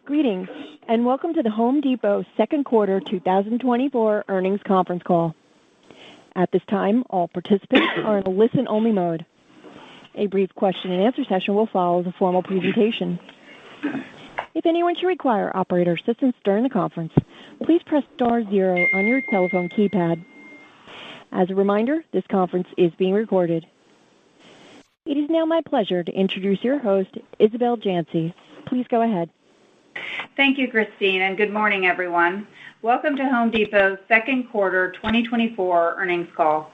Greetings, and welcome to the Home Depot second quarter 2024 earnings conference call. At this time, all participants are in a listen-only mode. A brief question-and-answer session will follow the formal presentation. If anyone should require operator assistance during the conference, please press star 0 on your telephone keypad. As a reminder, this conference is being recorded. It is now my pleasure to introduce your host, Isabel Janci. Please go ahead. Thank you, Christine, and good morning, everyone. Welcome to Home Depot's second quarter 2024 earnings call.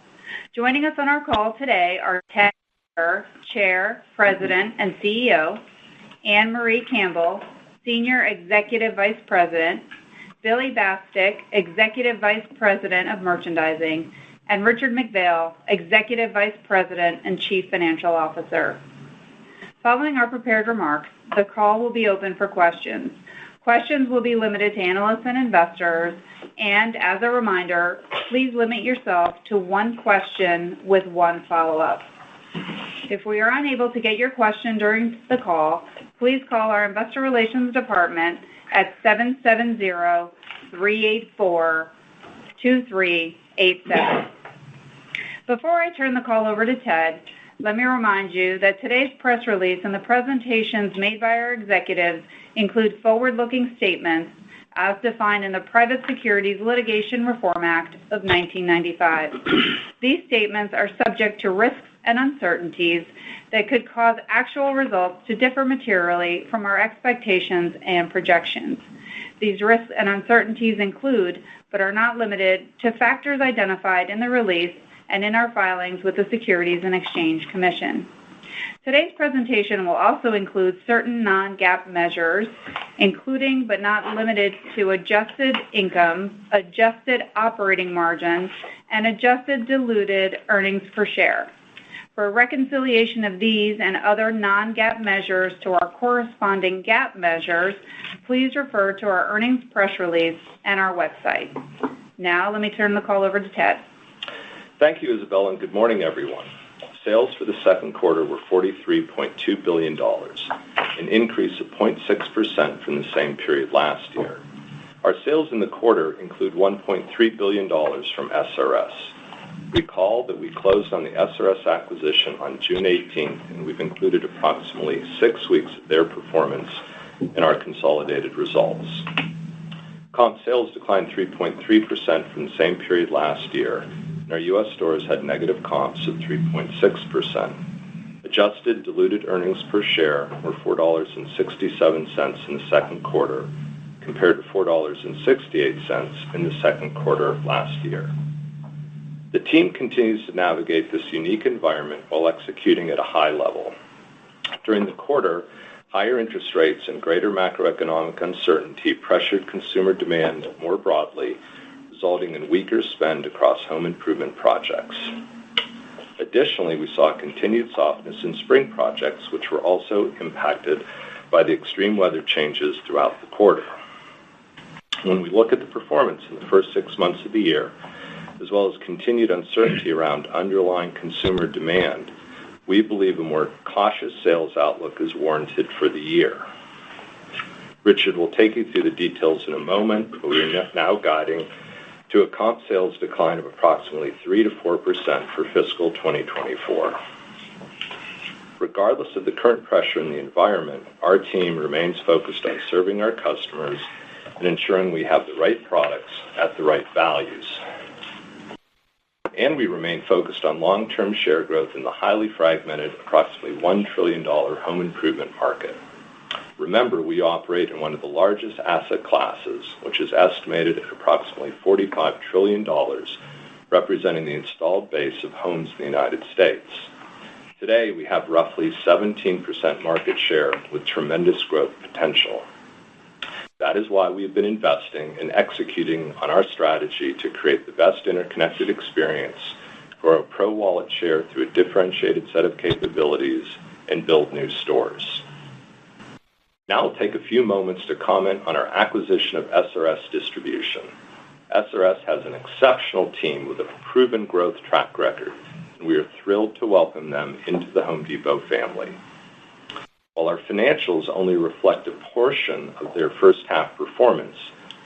Joining us on our call today are Ted, Chair, President, and CEO, Anne Marie Campbell, Senior Executive Vice President, Billy Bastek, Executive Vice President of Merchandising, and Richard McPhail, Executive Vice President and Chief Financial Officer. Following our prepared remarks, the call will be open for questions. Questions will be limited to analysts and investors, and as a reminder, please limit yourself to one question with one follow-up. If we are unable to get your question during the call, please call our Investor Relations Department at 770-384-2387. Before I turn the call over to Ted, let me remind you that today's press release and the presentations made by our executives include forward-looking statements as defined in the Private Securities Litigation Reform Act of 1995. These statements are subject to risks and uncertainties that could cause actual results to differ materially from our expectations and projections. These risks and uncertainties include, but are not limited to, factors identified in the release and in our filings with the Securities and Exchange Commission. Today's presentation will also include certain non-GAAP measures, including but not limited to adjusted income, adjusted operating margin, and adjusted diluted earnings per share. For a reconciliation of these and other non-GAAP measures to our corresponding GAAP measures, please refer to our earnings press release and our website. Now, let me turn the call over to Ted. Thank you, Isabel, and good morning, everyone. Sales for the second quarter were $43.2 billion, an increase of 0.6% from the same period last year. Our sales in the quarter include $1.3 billion from SRS. Recall that we closed on the SRS acquisition on June 18th, and we've included approximately 6 weeks of their performance in our consolidated results. Comp sales declined 3.3% from the same period last year, and our U.S. stores had negative comps of 3.6%. Adjusted diluted earnings per share were $4.67 in the second quarter, compared to $4.68 in the second quarter of last year. The team continues to navigate this unique environment while executing at a high level. During the quarter, higher interest rates and greater macroeconomic uncertainty pressured consumer demand more broadly, resulting in weaker spend across home improvement projects. Additionally, we saw continued softness in spring projects, which were also impacted by the extreme weather changes throughout the quarter. When we look at the performance in the first 6 months of the year, as well as continued uncertainty around underlying consumer demand, we believe a more cautious sales outlook is warranted for the year. Richard will take you through the details in a moment, but we are now guiding to a comp sales decline of approximately 3 to 4% for fiscal 2024. Regardless of the current pressure in the environment, our team remains focused on serving our customers and ensuring we have the right products at the right values. And we remain focused on long-term share growth in the highly fragmented, approximately $1 trillion home improvement market. Remember, we operate in one of the largest asset classes, which is estimated at approximately $45 trillion, representing the installed base of homes in the United States. Today, we have roughly 17% market share with tremendous growth potential. That is why we have been investing and executing on our strategy to create the best interconnected experience, grow Pro Wallet share through a differentiated set of capabilities, and build new stores. Now I'll take a few moments to comment on our acquisition of SRS Distribution. SRS has an exceptional team with a proven growth track record, and we are thrilled to welcome them into the Home Depot family. While While our financials only reflect a portion of their first half performance,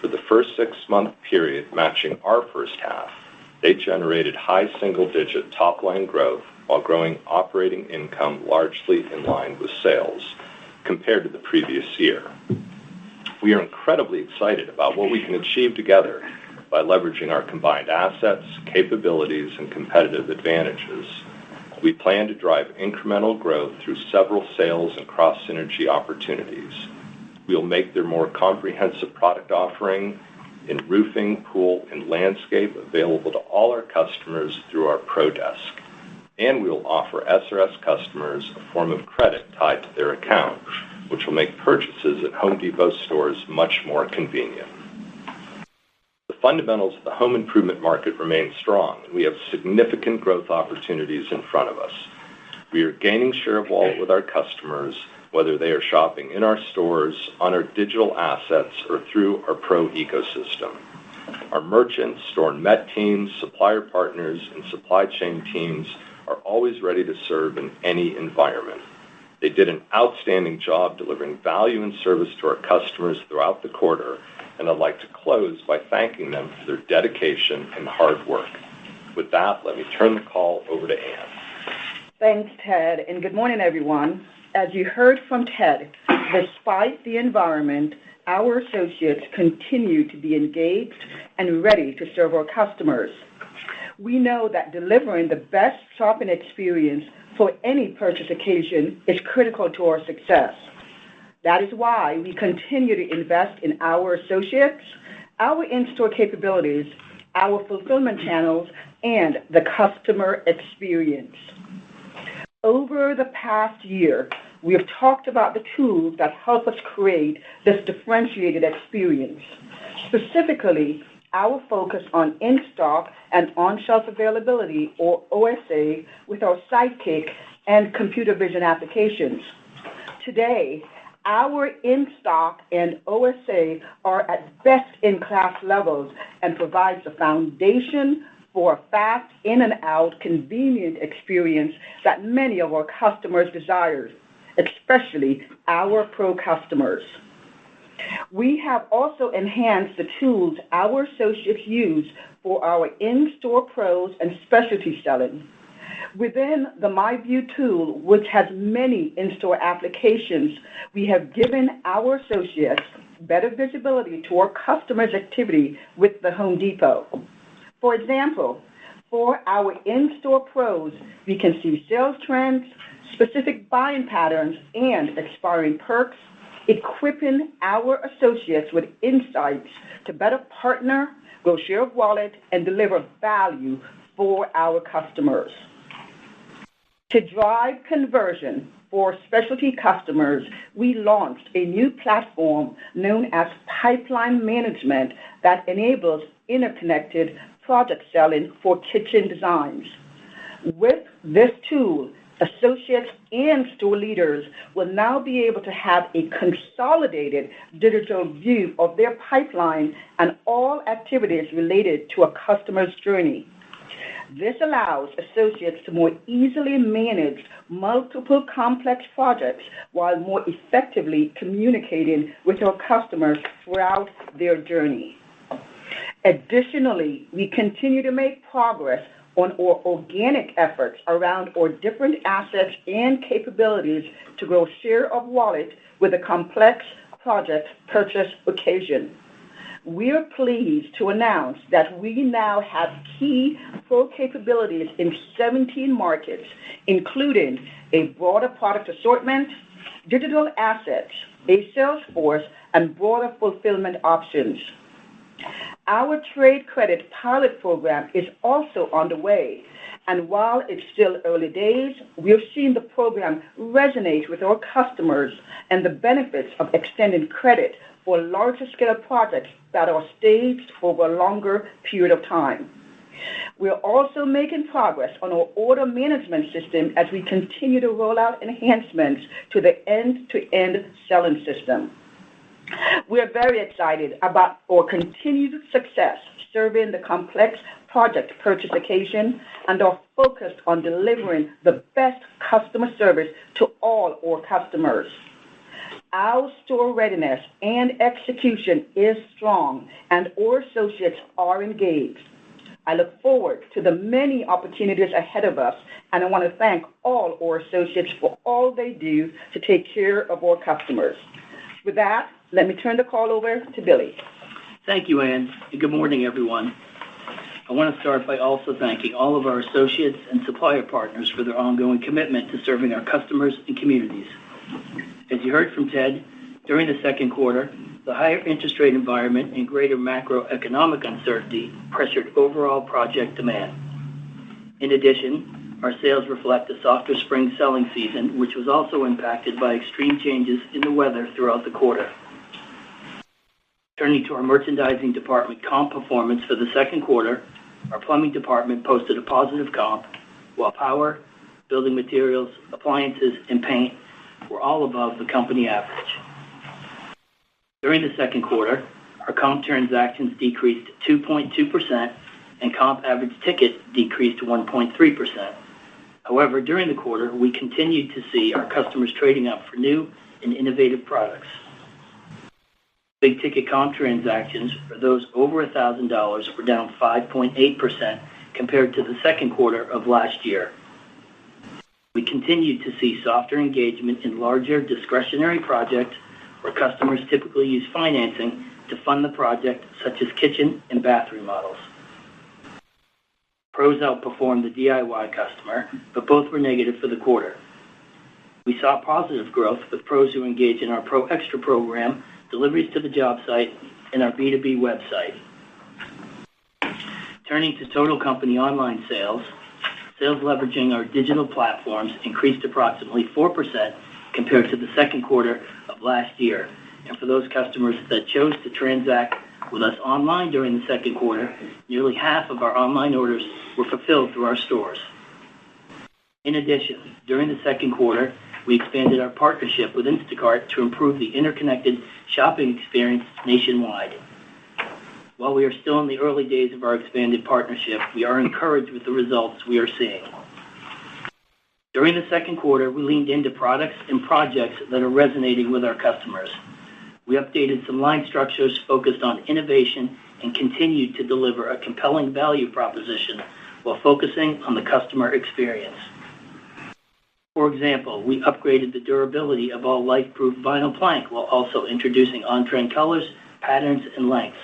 for the first 6-month period matching our first half, they generated high single-digit top-line growth while growing operating income largely in line with sales compared to the previous year. We are incredibly excited about what we can achieve together by leveraging our combined assets, capabilities, and competitive advantages. We plan to drive incremental growth through several sales and cross-synergy opportunities. We'll make their more comprehensive product offering in roofing, pool, and landscape available to all our customers through our Pro Desk. And we'll offer SRS customers a form of credit tied to their account, which will make purchases at Home Depot stores much more convenient. The fundamentals of the home improvement market remain strong, and we have significant growth opportunities in front of us. We are gaining share of wallet with our customers, whether they are shopping in our stores, on our digital assets, or through our Pro ecosystem. Our merchants, store and met teams, supplier partners, and supply chain teams are always ready to serve in any environment. They did an outstanding job delivering value and service to our customers throughout the quarter, and I'd like to close by thanking them for their dedication and hard work. With that, let me turn the call over to Ann. Thanks, Ted, and good morning, everyone. As you heard from Ted, despite the environment, our associates continue to be engaged and ready to serve our customers. We know that delivering the best shopping experience for any purchase occasion is critical to our success. That is why we continue to invest in our associates, our in-store capabilities, our fulfillment channels, and the customer experience. Over the past year, we have talked about the tools that help us create this differentiated experience, specifically our focus on in-stock and on-shelf availability, or OSA, with our Sidekick and computer vision applications. Today, our in-stock and OSA are at best-in-class levels and provides the foundation for a fast, in-and-out, convenient experience that many of our customers desire, especially our Pro customers. We have also enhanced the tools our associates use for our in-store pros and specialty selling. Within the MyView tool, which has many in-store applications, we have given our associates better visibility to our customers' activity with the Home Depot. For example, for our in-store pros, we can see sales trends, specific buying patterns, and expiring perks, equipping our associates with insights to better partner, grow share of wallet, and deliver value for our customers. To drive conversion for specialty customers, we launched a new platform known as Pipeline Management that enables interconnected project selling for kitchen designs. With this tool, associates and store leaders will now be able to have a consolidated digital view of their pipeline and all activities related to a customer's journey. This allows associates to more easily manage multiple complex projects while more effectively communicating with our customers throughout their journey. Additionally, we continue to make progress on our organic efforts around our different assets and capabilities to grow share of wallet with a complex project purchase occasion. We are pleased to announce that we now have key Pro capabilities in 17 markets, including a broader product assortment, digital assets, a sales force, and broader fulfillment options. Our trade credit pilot program is also underway, and while it's still early days, we have seen the program resonate with our customers and the benefits of extending credit for larger scale projects that are staged over a longer period of time. We are also making progress on our order management system as we continue to roll out enhancements to the end-to-end selling system. We're very excited about our continued success serving the complex project purchase occasion and are focused on delivering the best customer service to all our customers. Our store readiness and execution is strong, and our associates are engaged. I look forward to the many opportunities ahead of us, and I want to thank all our associates for all they do to take care of our customers. With that, let me turn the call over to Billy. Thank you, Ann, and good morning, everyone. I want to start by also thanking all of our associates and supplier partners for their ongoing commitment to serving our customers and communities. As you heard from Ted, during the second quarter, the higher interest rate environment and greater macroeconomic uncertainty pressured overall project demand. In addition, our sales reflect a softer spring selling season, which was also impacted by extreme changes in the weather throughout the quarter. Turning to our merchandising department comp performance for the second quarter, our plumbing department posted a positive comp, while power, building materials, appliances, and paint were all above the company average. During the second quarter, our comp transactions decreased 2.2% and comp average ticket decreased 1.3%. However, during the quarter, we continued to see our customers trading up for new and innovative products. Big ticket comp transactions for those over $1,000 were down 5.8% compared to the second quarter of last year. We continued to see softer engagement in larger discretionary projects where customers typically use financing to fund the project, such as kitchen and bath remodels. Pros outperformed the DIY customer, but both were negative for the quarter. We saw positive growth with pros who engage in our Pro Extra program, deliveries to the job site, and our B2B website. Turning to total company online sales leveraging our digital platforms increased approximately 4% compared to the second quarter of last year. And for those customers that chose to transact with us online during the second quarter, nearly half of our online orders were fulfilled through our stores. In addition, during the second quarter, we expanded our partnership with Instacart to improve the interconnected shopping experience nationwide. While we are still in the early days of our expanded partnership, we are encouraged with the results we are seeing. During the second quarter, we leaned into products and projects that are resonating with our customers. We updated some line structures focused on innovation and continued to deliver a compelling value proposition while focusing on the customer experience. For example, we upgraded the durability of all life-proof vinyl plank while also introducing on-trend colors, patterns, and lengths.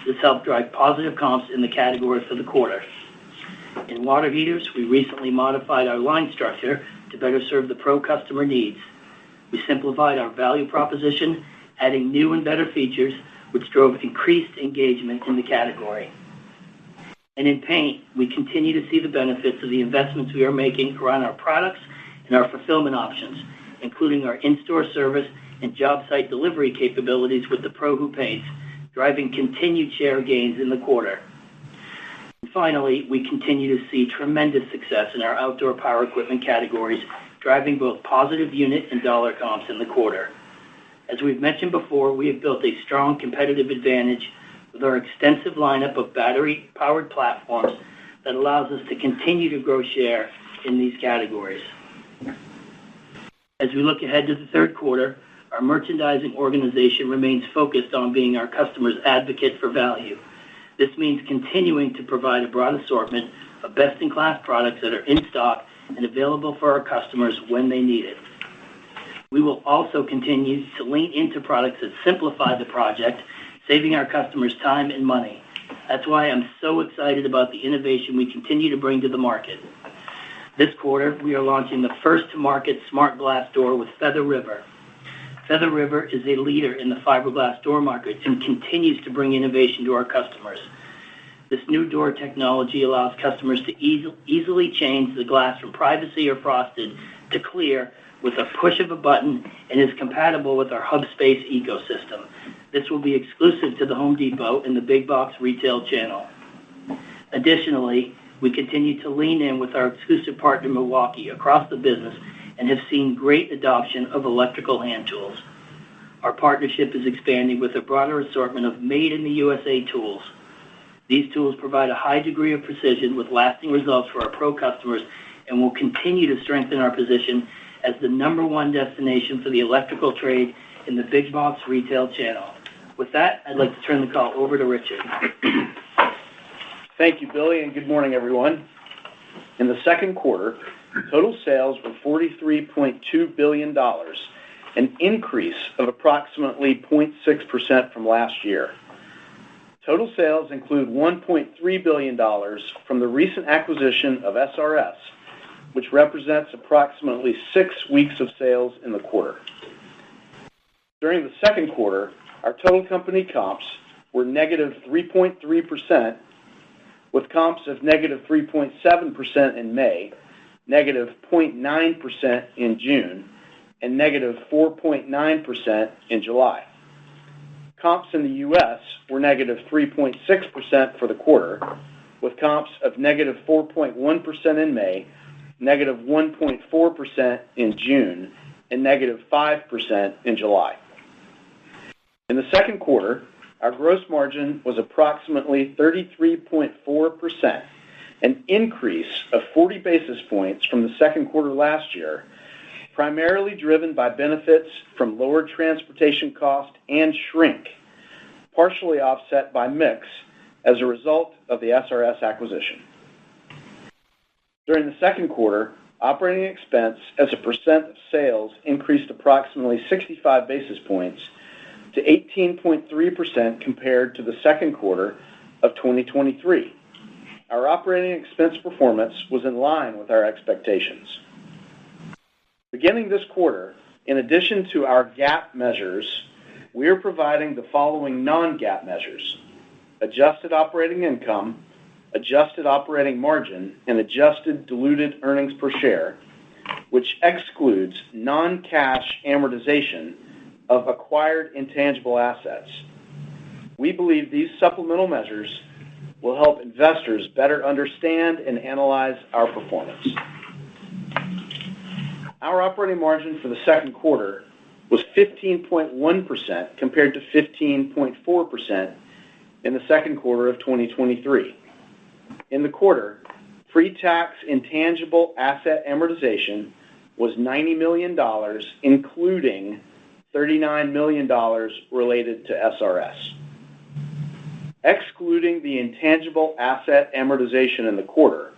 This helped drive positive comps in the category for the quarter. In water heaters, we recently modified our line structure to better serve the pro customer needs. We simplified our value proposition, adding new and better features, which drove increased engagement in the category. And in paint, we continue to see the benefits of the investments we are making around our products and our fulfillment options, including our in-store service and job site delivery capabilities with the pro who paints, driving continued share gains in the quarter. And finally, we continue to see tremendous success in our outdoor power equipment categories, driving both positive unit and dollar comps in the quarter. As we've mentioned before, we have built a strong competitive advantage with our extensive lineup of battery-powered platforms that allows us to continue to grow share in these categories. As we look ahead to the third quarter, our merchandising organization remains focused on being our customers' advocate for value. This means continuing to provide a broad assortment of best-in-class products that are in stock and available for our customers when they need it. We will also continue to lean into products that simplify the project, saving our customers time and money. That's why I'm so excited about the innovation we continue to bring to the market. This quarter, we are launching the first-to-market smart glass door with Feather River. Feather River is a leader in the fiberglass door market and continues to bring innovation to our customers. This new door technology allows customers to easily change the glass from privacy or frosted to clear with a push of a button and is compatible with our HubSpace ecosystem. This will be exclusive to the Home Depot and the big box retail channel. Additionally, we continue to lean in with our exclusive partner Milwaukee across the business and have seen great adoption of electrical hand tools. our partnership is expanding with a broader assortment of made-in-the-USA tools. These tools provide a high degree of precision with lasting results for our pro customers and will continue to strengthen our position as the #1 destination for the electrical trade in the big box retail channel. With that, I'd like to turn the call over to Richard. Thank you, Billy, and good morning, everyone. In the second quarter, total sales were $43.2 billion, an increase of approximately 0.6% from last year. Total sales include $1.3 billion from the recent acquisition of SRS, which represents approximately 6 weeks of sales in the quarter. During the second quarter, our total company comps were negative 3.3%, with comps of negative 3.7% in May, negative 0.9% in June, and negative 4.9% in July. Comps in the U.S. were negative 3.6% for the quarter, with comps of negative 4.1% in May, negative 1.4% in June, and negative 5% in July. In the second quarter, our gross margin was approximately 33.4%, an increase of 40 basis points from the second quarter last year, primarily driven by benefits from lower transportation cost and shrink, partially offset by mix as a result of the SRS acquisition. During the second quarter, operating expense as a percent of sales increased approximately 65 basis points to 18.3% compared to the second quarter of 2023. Our operating expense performance was in line with our expectations. Beginning this quarter, in addition to our GAAP measures, we are providing the following non-GAAP measures: adjusted operating income, adjusted operating margin, and adjusted diluted earnings per share, which excludes non-cash amortization of acquired intangible assets. We believe these supplemental measures will help investors better understand and analyze our performance. Our operating margin for the second quarter was 15.1% compared to 15.4% in the second quarter of 2023. In the quarter, pre-tax intangible asset amortization was $90 million, including $39 million related to SRS. Excluding the intangible asset amortization in the quarter,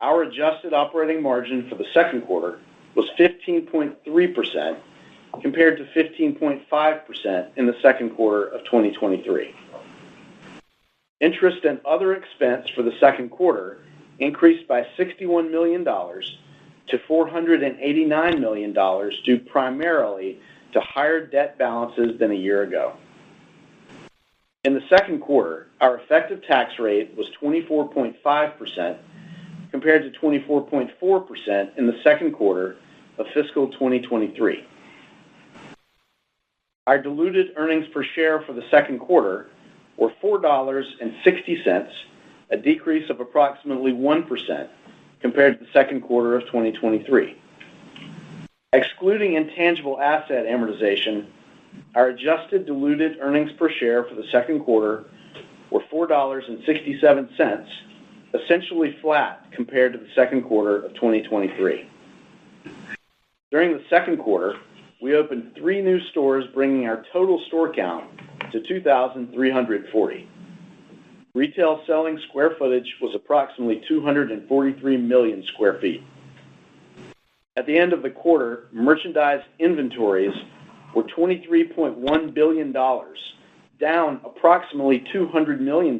our adjusted operating margin for the second quarter was 15.3% compared to 15.5% in the second quarter of 2023. Interest and other expense for the second quarter increased by $61 million to $489 million due primarily to higher debt balances than a year ago. In the second quarter, our effective tax rate was 24.5% compared to 24.4% in the second quarter of fiscal 2023. Our diluted earnings per share for the second quarter were $4.60, a decrease of approximately 1% compared to the second quarter of 2023. Excluding intangible asset amortization, our adjusted diluted earnings per share for the second quarter were $4.67, essentially flat compared to the second quarter of 2023. During the second quarter, we opened 3 new stores, bringing our total store count to 2,340. Retail selling square footage was approximately 243 million square feet. At the end of the quarter, merchandise inventories were $23.1 billion, down approximately $200 million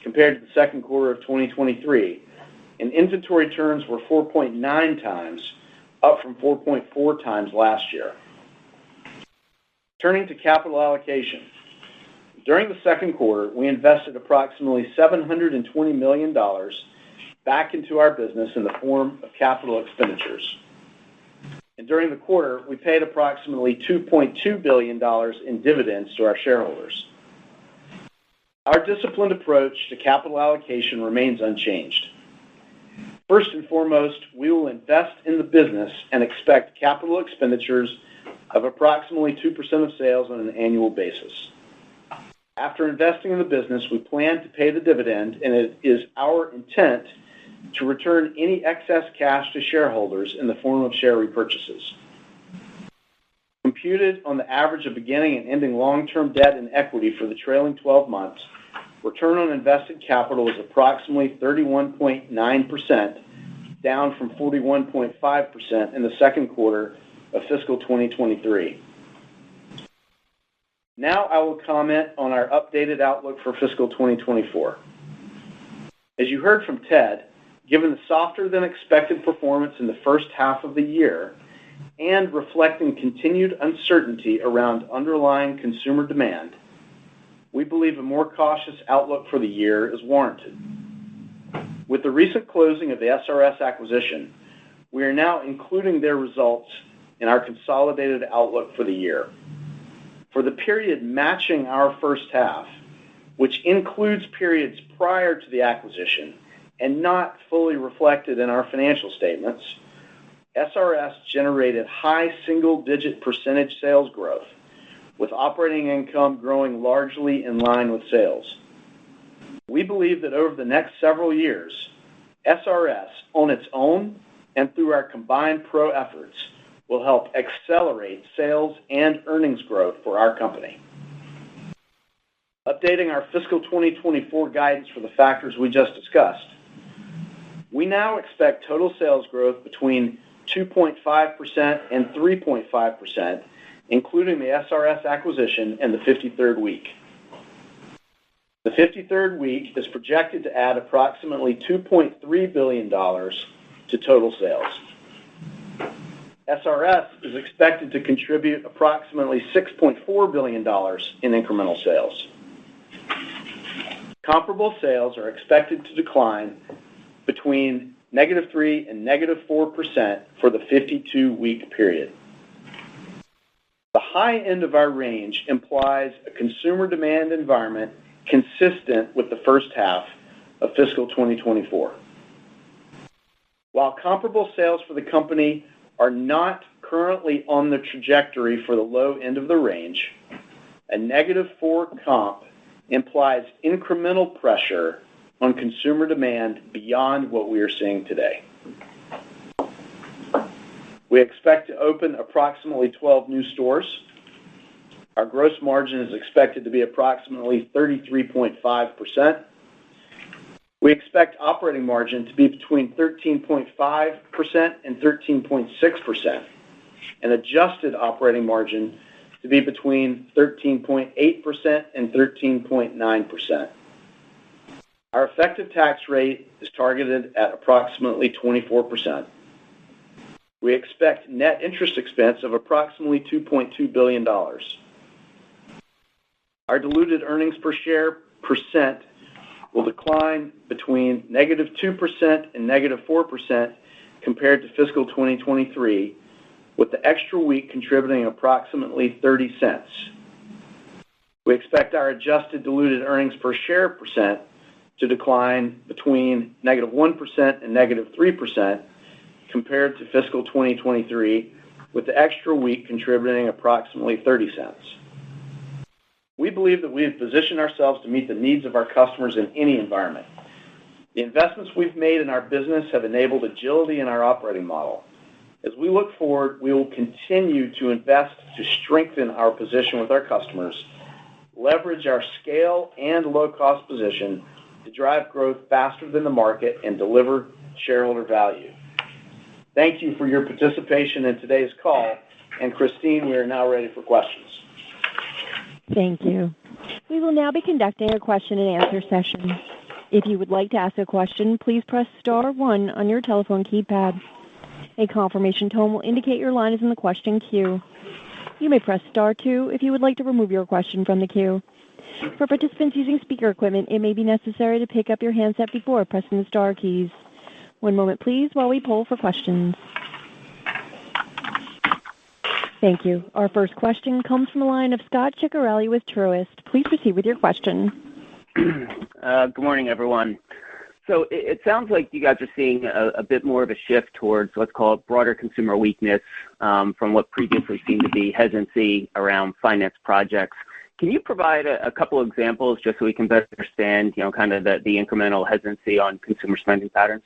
compared to the second quarter of 2023, and inventory turns were 4.9 times, up from 4.4 times last year. Turning to capital allocation. During the second quarter, we invested approximately $720 million back into our business in the form of capital expenditures. And during the quarter, we paid approximately $2.2 billion in dividends to our shareholders. Our disciplined approach to capital allocation remains unchanged. First and foremost, we will invest in the business and expect capital expenditures of approximately 2% of sales on an annual basis. After investing in the business, we plan to pay the dividend, and it is our intent to return any excess cash to shareholders in the form of share repurchases. Computed on the average of beginning and ending long-term debt and equity for the trailing 12 months, return on invested capital is approximately 31.9%, down from 41.5% in the second quarter of fiscal 2023. Now I will comment on our updated outlook for fiscal 2024. As you heard from Ted, given the softer than expected performance in the first half of the year and reflecting continued uncertainty around underlying consumer demand, we believe a more cautious outlook for the year is warranted. With the recent closing of the SRS acquisition, we are now including their results in our consolidated outlook for the year. For the period matching our first half, which includes periods prior to the acquisition and not fully reflected in our financial statements, SRS generated high single-digit percentage sales growth, with operating income growing largely in line with sales. We believe that over the next several years, SRS, on its own and through our combined Pro efforts, will help accelerate sales and earnings growth for our company. Updating our fiscal 2024 guidance for the factors we just discussed, we now expect total sales growth between 2.5% and 3.5%, including the SRS acquisition and the 53rd week. The 53rd week is projected to add approximately $2.3 billion to total sales. SRS is expected to contribute approximately $6.4 billion in incremental sales. Comparable sales are expected to decline between -3% and -4% for the 52-week period. The high end of our range implies a consumer demand environment consistent with the first half of fiscal 2024. While comparable sales for the company are not currently on the trajectory for the low end of the range, a -4 comp implies incremental pressure on consumer demand beyond what we are seeing today. We expect to open approximately 12 new stores. Our gross margin is expected to be approximately 33.5%. We expect operating margin to be between 13.5% and 13.6%, and adjusted operating margin to be between 13.8% and 13.9%. Our effective tax rate is targeted at approximately 24%. We expect net interest expense of approximately $2.2 billion. Our diluted earnings per share percent will decline between -2% and -4% compared to fiscal 2023, with the extra week contributing approximately 30 cents. We expect our adjusted diluted earnings per share percent to decline between -1% and -3% compared to fiscal 2023, with the extra week contributing approximately 30 cents. We believe that we have positioned ourselves to meet the needs of our customers in any environment. The investments we've made in our business have enabled agility in our operating model. As we look forward, we will continue to invest to strengthen our position with our customers, leverage our scale and low-cost position to drive growth faster than the market, and deliver shareholder value. Thank you for your participation in today's call, and Christine, we are now ready for questions. Thank you. We will now be conducting a question-and-answer session. If you would like to ask a question, please press star one on your telephone keypad. A confirmation tone will indicate your line is in the question queue. You may press star two if you would like to remove your question from the queue. For participants using speaker equipment, it may be necessary to pick up your handset before pressing the star keys. One moment, please, while we poll for questions. Thank you. Our first question comes from the line of Scot Ciccarelli with Truist. Please proceed with your question. Good morning, everyone. So it sounds like you guys are seeing a bit more of a shift towards, let's call it, broader consumer weakness from what previously seemed to be hesitancy around finance projects. Can you provide a couple of examples just so we can better understand, kind of the incremental hesitancy on consumer spending patterns?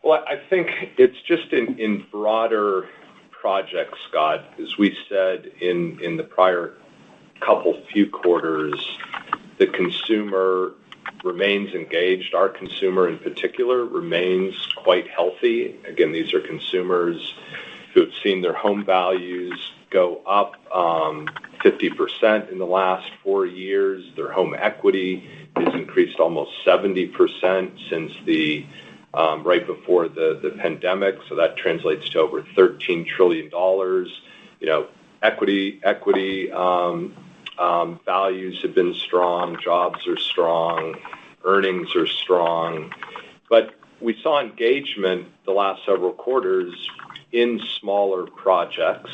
Well, I think it's just in broader projects, Scott. As we said in the prior few quarters, the consumer remains engaged. Our consumer in particular remains quite healthy. Again, these are consumers who have seen their home values go up 50% in the last 4 years. Their home equity has increased almost 70% since the right before the pandemic. So that translates to over $13 trillion. Equity values have been strong, jobs are strong, earnings are strong. But we saw engagement the last several quarters in smaller projects.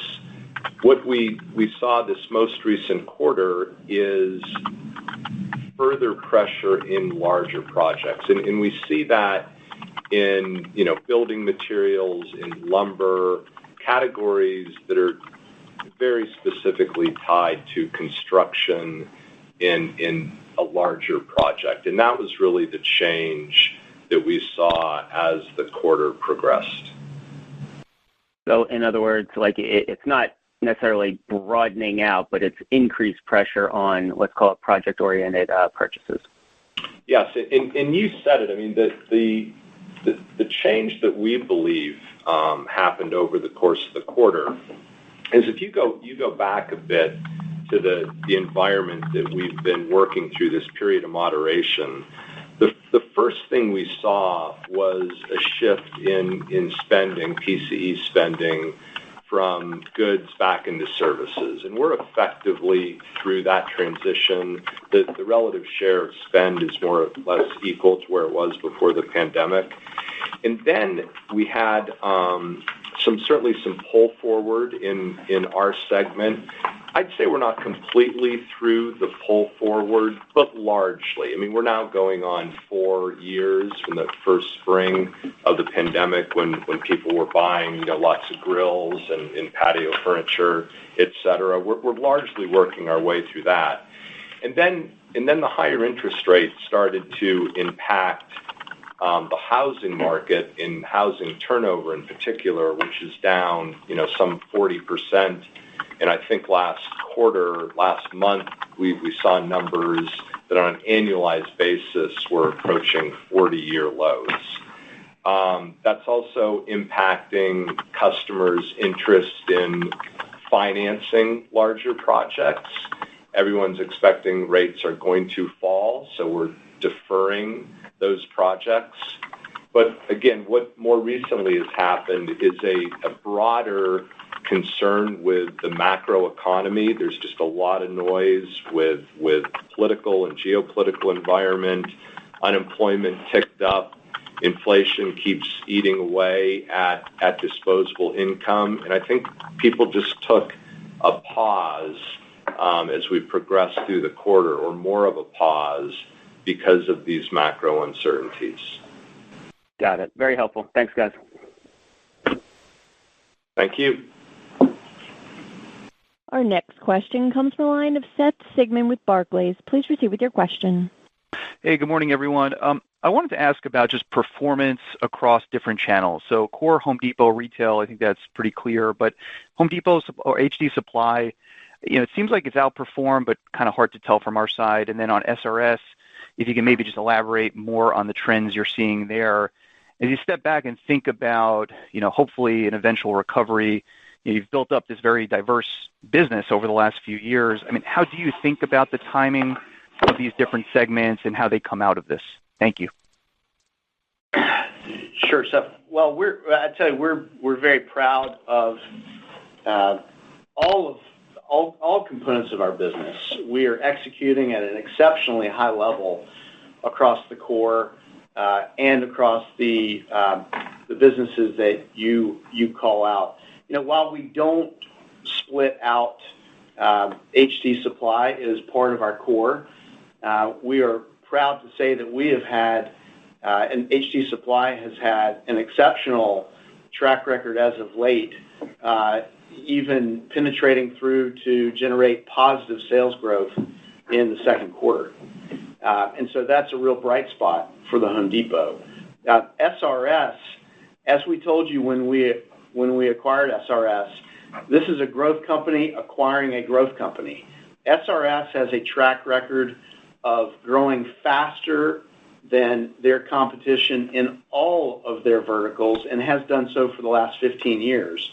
What we saw this most recent quarter is further pressure in larger projects. And we see that in, building materials, in lumber, categories that are very specifically tied to construction in a larger project. And that was really the change that we saw as the quarter progressed. So in other words, it's not necessarily broadening out, but it's increased pressure on, let's call it, project-oriented purchases. Yes, and you said it. I mean, the change that we believe happened over the course of the quarter is if you go back a bit to the environment that we've been working through this period of moderation, the first thing we saw was a shift in spending, PCE spending, from goods back into services. And we're effectively through that transition. The relative share of spend is more or less equal to where it was before the pandemic. And then we had certainly some pull forward in our segment. I'd say we're not completely through the pull forward, but largely. I mean, we're now going on 4 years from the first spring of the pandemic when people were buying, lots of grills and patio furniture, et cetera. We're largely working our way through that. And then the higher interest rates started to impact the housing market, in housing turnover in particular, which is down, some 40%. And I think last month, we saw numbers that on an annualized basis were approaching 40-year lows. That's also impacting customers' interest in financing larger projects. Everyone's expecting rates are going to fall, so we're deferring those projects. But again, what more recently has happened is a broader concern with the macro economy. There's just a lot of noise with political and geopolitical environment. Unemployment ticked up. Inflation keeps eating away at disposable income. And I think people just took a pause as we progressed through the quarter, or more of a pause, because of these macro uncertainties. Got it. Very helpful. Thanks, guys. Thank you. Our next question comes from the line of Seth Sigman with Barclays. Please proceed with your question. Hey, good morning, everyone. I wanted to ask about just performance across different channels. So core Home Depot retail, I think that's pretty clear, but Home Depot or HD Supply, it seems like it's outperformed, but kind of hard to tell from our side. And then on SRS, if you can maybe just elaborate more on the trends you're seeing there. As you step back and think about, hopefully an eventual recovery, you've built up this very diverse business over the last few years. I mean, how do you think about the timing of these different segments and how they come out of this? Thank you. Sure, Seth. Well, I'd tell you, we're very proud of all components of our business. We are executing at an exceptionally high level across the core and across the businesses that you call out. While we don't split out HD Supply as part of our core, we are proud to say that we have had, and HD Supply has had an exceptional track record as of late, even penetrating through to generate positive sales growth in the second quarter. And so that's a real bright spot for the Home Depot. SRS, as we told you when we acquired SRS, this is a growth company acquiring a growth company. SRS has a track record of growing faster than their competition in all of their verticals and has done so for the last 15 years.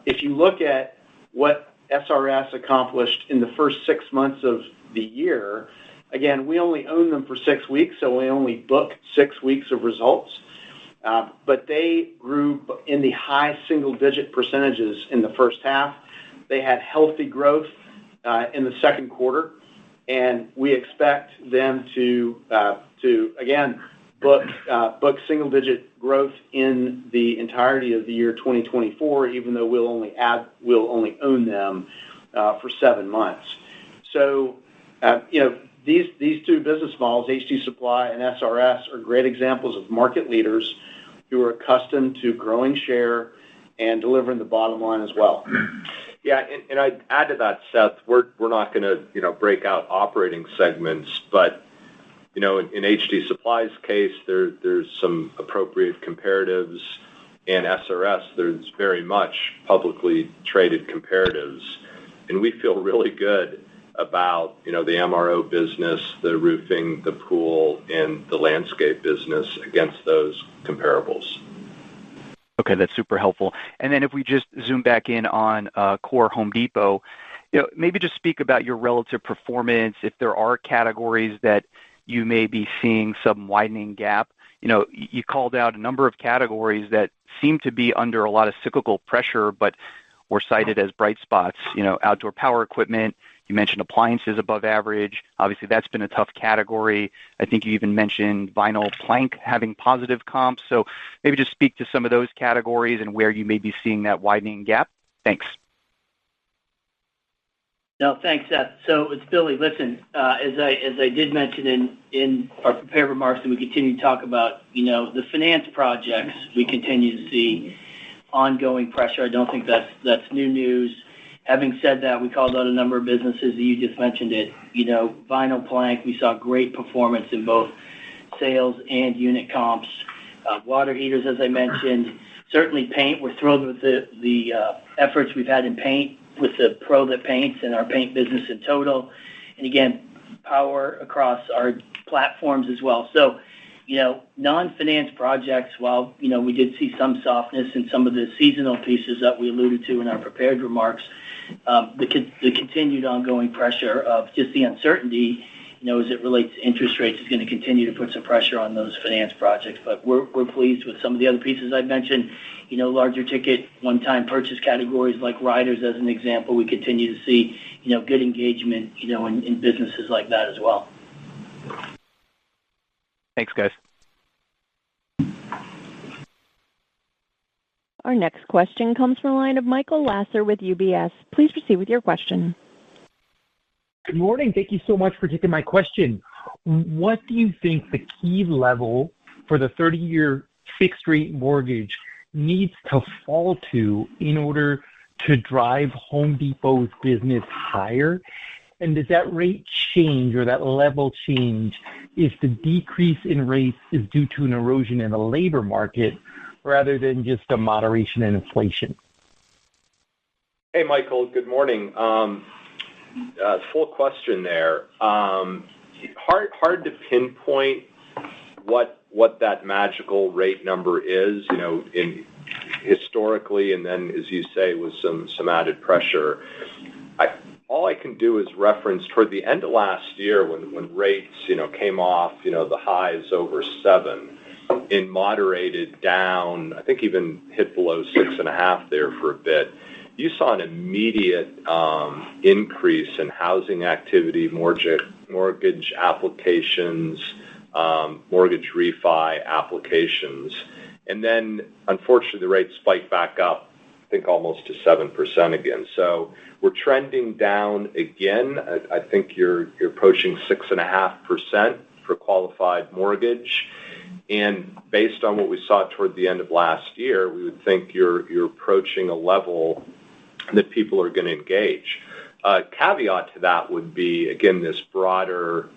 If you look at what SRS accomplished in the first 6 months of the year, again, we only own them for 6 weeks, so we only book 6 weeks of results. But they grew in the high single-digit percentages in the first half. They had healthy growth in the second quarter, and we expect them to again book single-digit growth in the entirety of the year 2024, even though we'll only own them for 7 months. So, these two business models, HD Supply and SRS, are great examples of market leaders who are accustomed to growing share and delivering the bottom line as well. Yeah, and I'd add to that, Seth, we're not going to break out operating segments, but in HD Supply's case, there's some appropriate comparatives, and SRS there's very much publicly traded comparatives, and we feel really good about the MRO business, the roofing, the pool, and the landscape business against those comparables. Okay, that's super helpful. And then if we just zoom back in on core Home Depot, maybe just speak about your relative performance, if there are categories that you may be seeing some widening gap. You called out a number of categories that seem to be under a lot of cyclical pressure, but were cited as bright spots. Outdoor power equipment. You mentioned appliances above average. Obviously, that's been a tough category. I think you even mentioned vinyl plank having positive comps. So maybe just speak to some of those categories and where you may be seeing that widening gap. Thanks. No, thanks, Seth. So it's Billy. Listen, as I did mention in our prepared remarks, and we continue to talk about, the finance projects, we continue to see ongoing pressure. I don't think that's new news. Having said that, we called out a number of businesses. You just mentioned it. Vinyl plank, we saw great performance in both sales and unit comps. Water heaters, as I mentioned. Certainly paint. We're thrilled with the efforts we've had in paint with the pro that paints and our paint business in total. And again, power across our platforms as well. So, non-finance projects, while, we did see some softness in some of the seasonal pieces that we alluded to in our prepared remarks, the continued ongoing pressure of just the uncertainty, as it relates to interest rates is going to continue to put some pressure on those finance projects. But we're pleased with some of the other pieces I mentioned, larger ticket, one-time purchase categories like riders as an example. We continue to see, good engagement, in businesses like that as well. Thanks, guys. Our next question comes from the line of Michael Lasser with UBS. Please proceed with your question. Good morning. Thank you so much for taking my question. What do you think the key level for the 30-year fixed-rate mortgage needs to fall to in order to drive Home Depot's business higher? And does that rate change or that level change if the decrease in rates is due to an erosion in the labor market rather than just a moderation in inflation? Hey, Michael. Good morning. Full question there. Hard to pinpoint what that magical rate number is, historically, and then, as you say, with some added pressure. All I can do is reference toward the end of last year when rates, came off, the highs over 7 and moderated down, I think even hit below 6.5 there for a bit. You saw an immediate increase in housing activity, mortgage applications, mortgage refi applications. And then, unfortunately, the rates spiked back up think almost to 7% again. So we're trending down again. I think you're approaching 6.5% for qualified mortgage. And based on what we saw toward the end of last year, we would think you're approaching a level that people are going to engage. Caveat to that would be, again, this broader,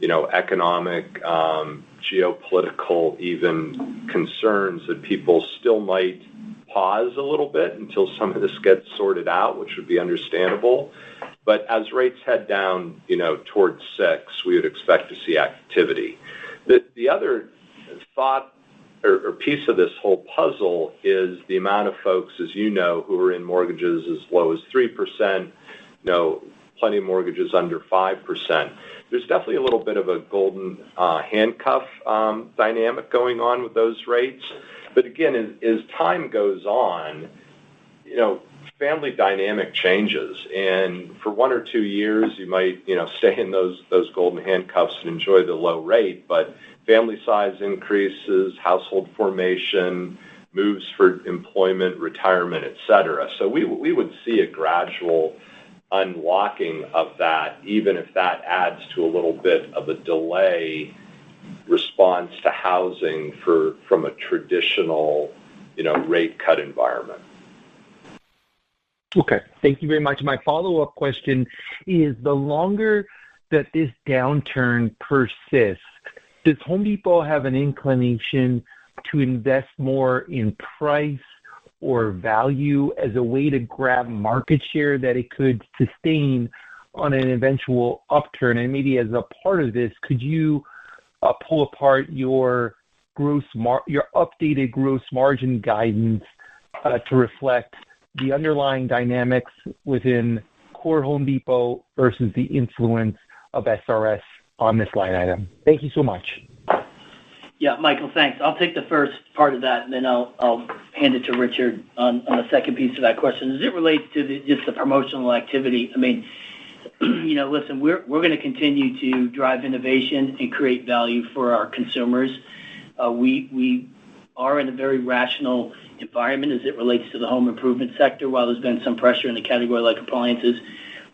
economic, geopolitical, even concerns that people still might pause a little bit until some of this gets sorted out, which would be understandable. But as rates head down, towards 6, we would expect to see activity. The other thought or piece of this whole puzzle is the amount of folks, as you know, who are in mortgages as low as 3%, plenty of mortgages under 5%. There's definitely a little bit of a golden handcuff dynamic going on with those rates. But again, as time goes on, family dynamic changes. And for 1 or 2 years, you might, stay in those golden handcuffs and enjoy the low rate. But family size increases, household formation, moves for employment, retirement, et cetera. So we would see a gradual unlocking of that, even if that adds to a little bit of a delay response to housing from a traditional, rate cut environment. Okay, thank you very much. My follow-up question is, the longer that this downturn persists, does Home Depot have an inclination to invest more in price or value as a way to grab market share that it could sustain on an eventual upturn? And maybe as a part of this, could you pull apart your updated gross margin guidance to reflect the underlying dynamics within core Home Depot versus the influence of SRS on this line item? Thank you so much. Yeah, Michael, thanks. I'll take the first part of that, and then I'll hand it to Richard on the second piece of that question. As it relates to just the promotional activity, I mean, listen, we're going to continue to drive innovation and create value for our consumers. We are in a very rational environment as it relates to the home improvement sector. While there's been some pressure in a category like appliances,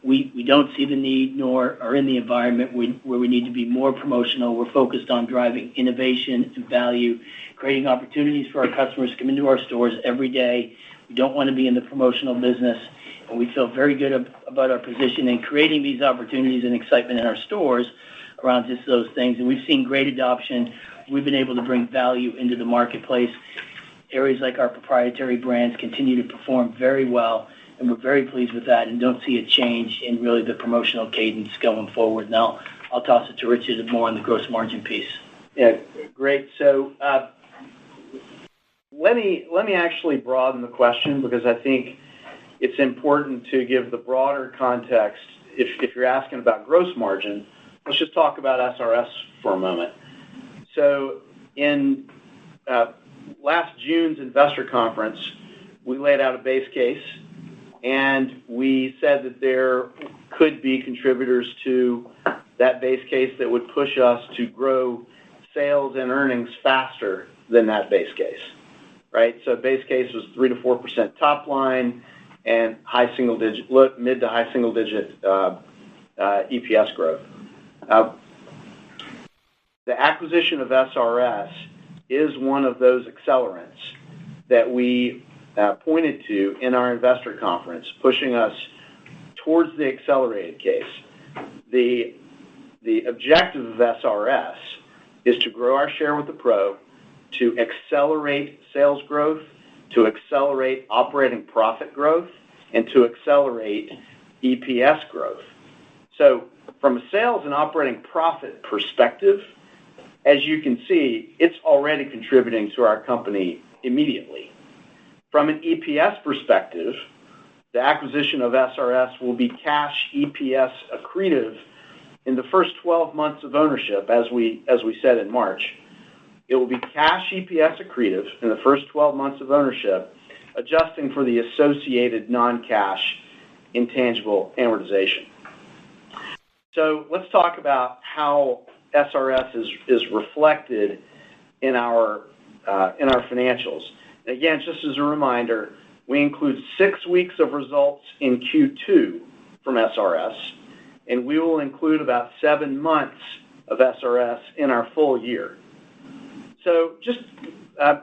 we don't see the need nor are in the environment where we need to be more promotional. We're focused on driving innovation and value, creating opportunities for our customers to come into our stores every day. We don't want to be in the promotional business, and we feel very good about our position in creating these opportunities and excitement in our stores around just those things. And we've seen great adoption. We've been able to bring value into the marketplace. Areas like our proprietary brands continue to perform very well, and we're very pleased with that and don't see a change in really the promotional cadence going forward. Now, I'll toss it to Richard more on the gross margin piece. Yeah, great. So let me actually broaden the question, because I think it's important to give the broader context. If you're asking about gross margin, let's just talk about SRS for a moment. So in last June's investor conference, we laid out a base case, and we said that there could be contributors to that base case that would push us to grow sales and earnings faster than that base case, right? So base case was 3 to 4% top line and mid to high single digit EPS growth. The acquisition of SRS is one of those accelerants that we pointed to in our investor conference, pushing us towards the accelerated case. The objective of SRS is to grow our share with the pro, to accelerate sales growth, to accelerate operating profit growth, and to accelerate EPS growth. So from a sales and operating profit perspective, as you can see, it's already contributing to our company immediately. From an EPS perspective, the acquisition of SRS will be cash EPS accretive in the first 12 months of ownership, as we said in March. It will be cash EPS accretive in the first 12 months of ownership, adjusting for the associated non-cash intangible amortization. So let's talk about how SRS is reflected in our financials. And again, just as a reminder, we include 6 weeks of results in Q2 from SRS, and we will include about 7 months of SRS in our full year. So just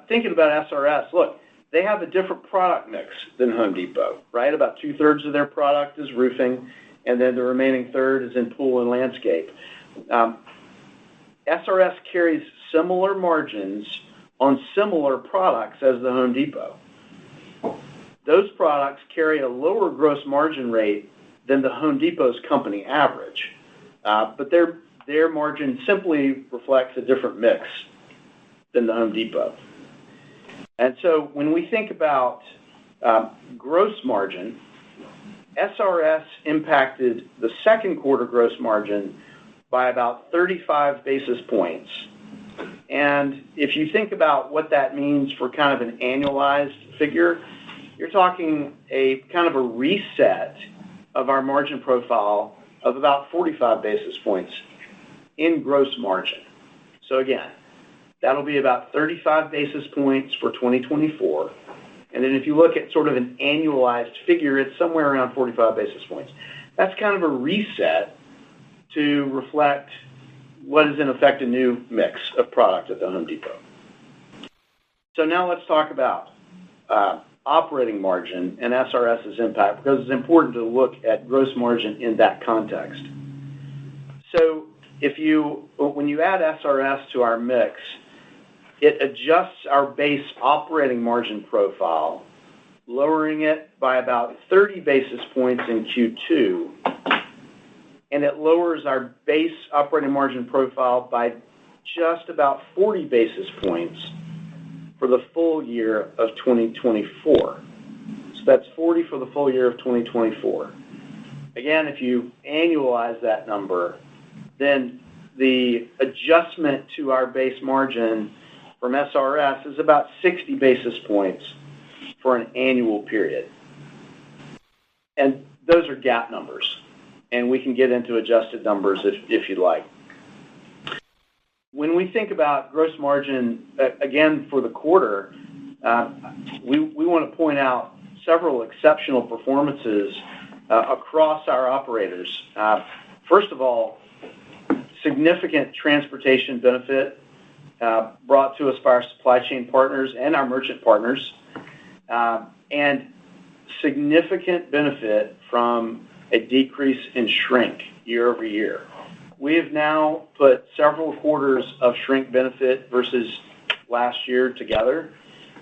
thinking about SRS, look, they have a different product mix than Home Depot, right? About 2/3 of their product is roofing, and then the remaining third is in pool and landscape. SRS carries similar margins on similar products as the Home Depot. Those products carry a lower gross margin rate than the Home Depot's company average, but their margin simply reflects a different mix than the Home Depot. And so when we think about gross margin, SRS impacted the second quarter gross margin by about 35 basis points. And if you think about what that means for kind of an annualized figure, you're talking a kind of a reset of our margin profile of about 45 basis points in gross margin. So again, that'll be about 35 basis points for 2024. And then if you look at sort of an annualized figure, it's somewhere around 45 basis points. That's kind of a reset to reflect what is in effect a new mix of product at the Home Depot. So now let's talk about operating margin and SRS's impact, because it's important to look at gross margin in that context. So when you add SRS to our mix, it adjusts our base operating margin profile, lowering it by about 30 basis points in Q2, and it lowers our base operating margin profile by just about 40 basis points for the full year of 2024. So that's 40 for the full year of 2024. Again, if you annualize that number, then the adjustment to our base margin from SRS is about 60 basis points for an annual period. And those are GAAP numbers, and we can get into adjusted numbers if you'd like. When we think about gross margin, again, for the quarter, we want to point out several exceptional performances across our operators. First of all, significant transportation benefit brought to us by our supply chain partners and our merchant partners, and significant benefit from a decrease in shrink year over year. We have now put several quarters of shrink benefit versus last year together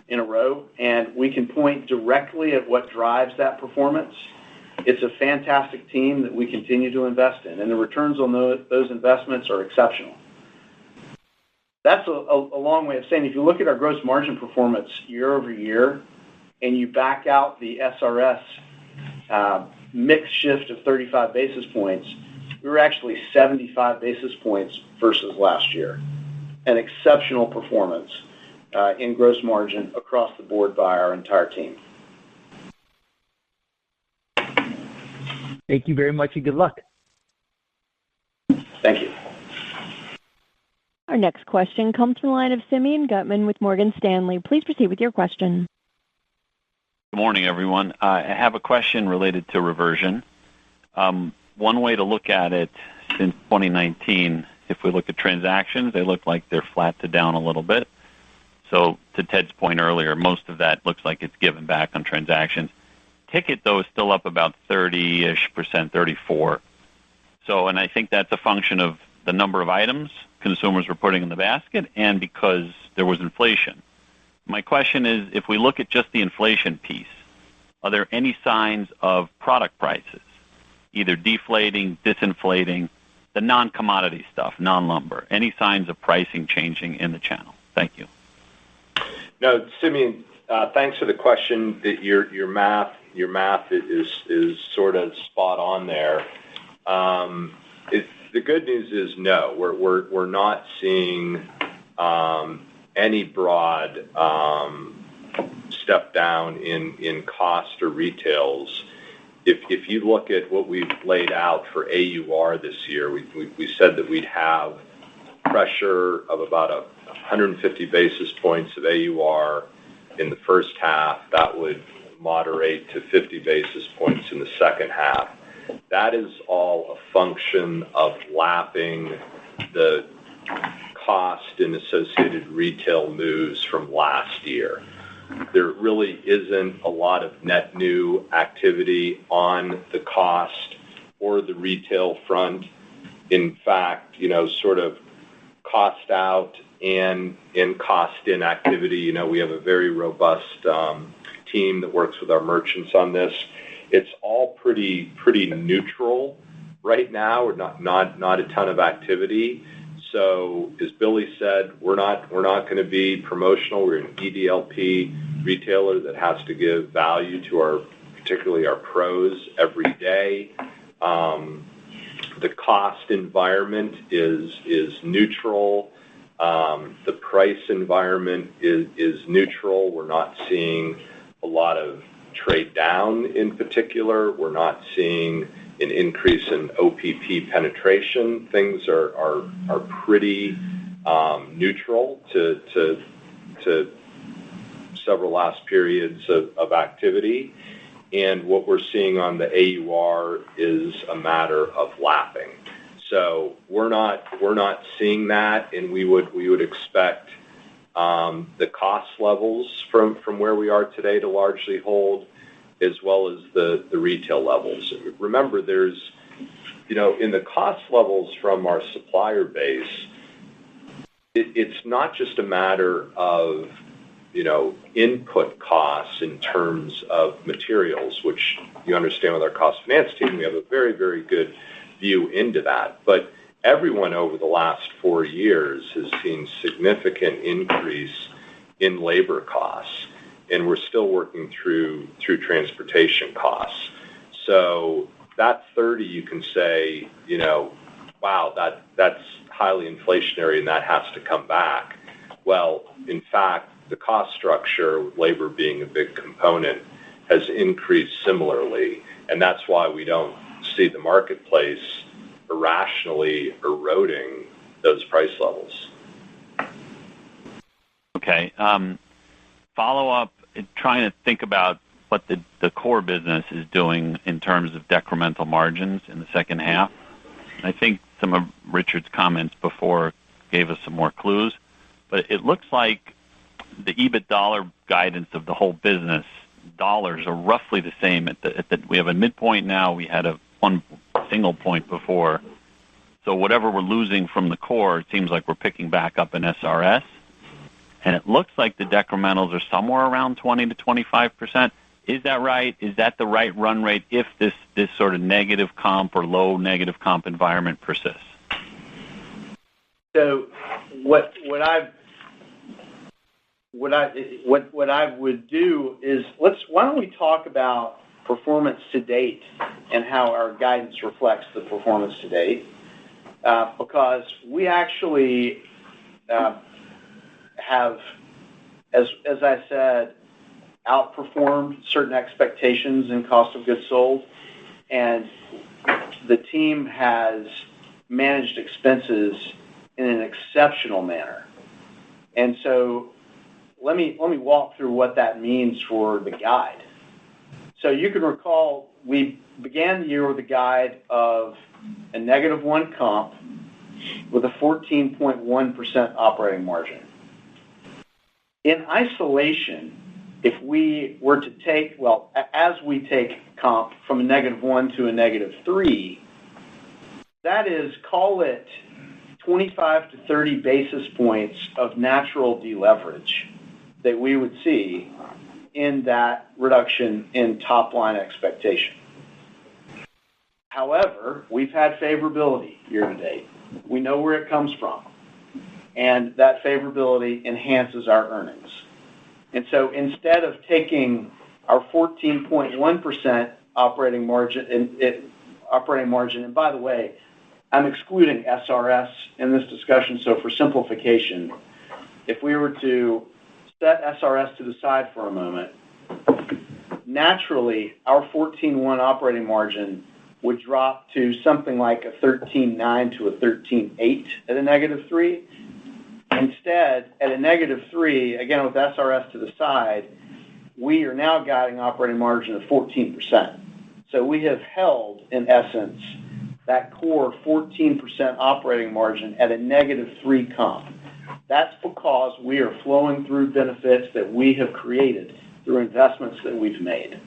in a row, and we can point directly at what drives that performance. It's a fantastic team that we continue to invest in, and the returns on those investments are exceptional. That's a long way of saying if you look at our gross margin performance year over year and you back out the SRS mix shift of 35 basis points, we were actually 75 basis points versus last year. An exceptional performance in gross margin across the board by our entire team. Thank you very much and good luck. Thank you. Our next question comes from the line of Simeon Gutman with Morgan Stanley. Please proceed with your question. Good morning, everyone. I have a question related to reversion. One way to look at it since 2019, if we look at transactions, they look like they're flat to down a little bit. So to Ted's point earlier, most of that looks like it's given back on transactions. Ticket, though, is still up about 30-ish%, 34%. So, and I think that's a function of the number of items consumers were putting in the basket and because there was inflation. My question is, if we look at just the inflation piece, are there any signs of product prices, either deflating, disinflating, the non-commodity stuff, non-lumber, any signs of pricing changing in the channel? Thank you. No, Simeon, thanks for the question. Your math is sort of spot on there. The good news is no, we're not seeing any broad step down in cost or retails. If you look at what we've laid out for AUR this year, we said that we'd have pressure of about 150 basis points of AUR in the first half. That would moderate to 50 basis points in the second half. That is all a function of lapping the cost and associated retail moves from last year. There really isn't a lot of net new activity on the cost or the retail front. In fact, sort of cost out and cost in activity. We have a very robust team that works with our merchants on this. It's all pretty neutral right now. We're not a ton of activity. So as Billy said, we're not going to be promotional. We're an EDLP retailer that has to give value to particularly our pros every day. The cost environment is neutral. The price environment is neutral. We're not seeing a lot of trade down in particular. We're not seeing an increase in OPP penetration. Things are pretty neutral to several last periods of activity. And what we're seeing on the AUR is a matter of lapping. So we're not seeing that, and we would expect the cost levels from where we are today to largely hold, as well as the retail levels. Remember, there's in the cost levels from our supplier base, it's not just a matter of input costs in terms of materials, which you understand with our cost finance team, we have a very, very good view into that. But everyone over the last 4 years has seen significant increase in labor costs, and we're still working through transportation costs. So that 30, you can say, wow, that's highly inflationary and that has to come back. Well, in fact, the cost structure, with labor being a big component, has increased similarly, and that's why we don't see the marketplace irrationally eroding those price levels. Okay. Follow up, trying to think about what the core business is doing in terms of decremental margins in the second half. I think some of Richard's comments before gave us some more clues, but it looks like the EBIT dollar guidance of the whole business dollars are roughly the same. We have a midpoint now. We had a one single point before. So whatever we're losing from the core, it seems like we're picking back up in SRS. And it looks like the decrementals are somewhere around 20 to 25%. Is that right? Is that the right run rate if this sort of negative comp or low negative comp environment persists? So what I would do is why don't we talk about performance to date and how our guidance reflects the performance to date, because we actually have, as I said, outperformed certain expectations in cost of goods sold, and the team has managed expenses in an exceptional manner. And so let me walk through what that means for the guide. So you can recall we began the year with a guide of a -1 comp with a 14.1% operating margin. In isolation, if we were to take, as we take comp from a -1 to a -3, that is, call it 25 to 30 basis points of natural deleverage that we would see in that reduction in top-line expectation. However, we've had favorability year-to-date. We know where it comes from, and that favorability enhances our earnings. And so instead of taking our 14.1% operating margin, and by the way, I'm excluding SRS in this discussion, so for simplification, if we were to set SRS to the side for a moment, naturally our 14.1 operating margin would drop to something like a 13.9 to a 13.8 at a -3. Instead, at a -3, again with SRS to the side, we are now guiding operating margin of 14%. So we have held, in essence, that core 14% operating margin at a -3 comp. That's because we are flowing through benefits that we have created through investments that we've made.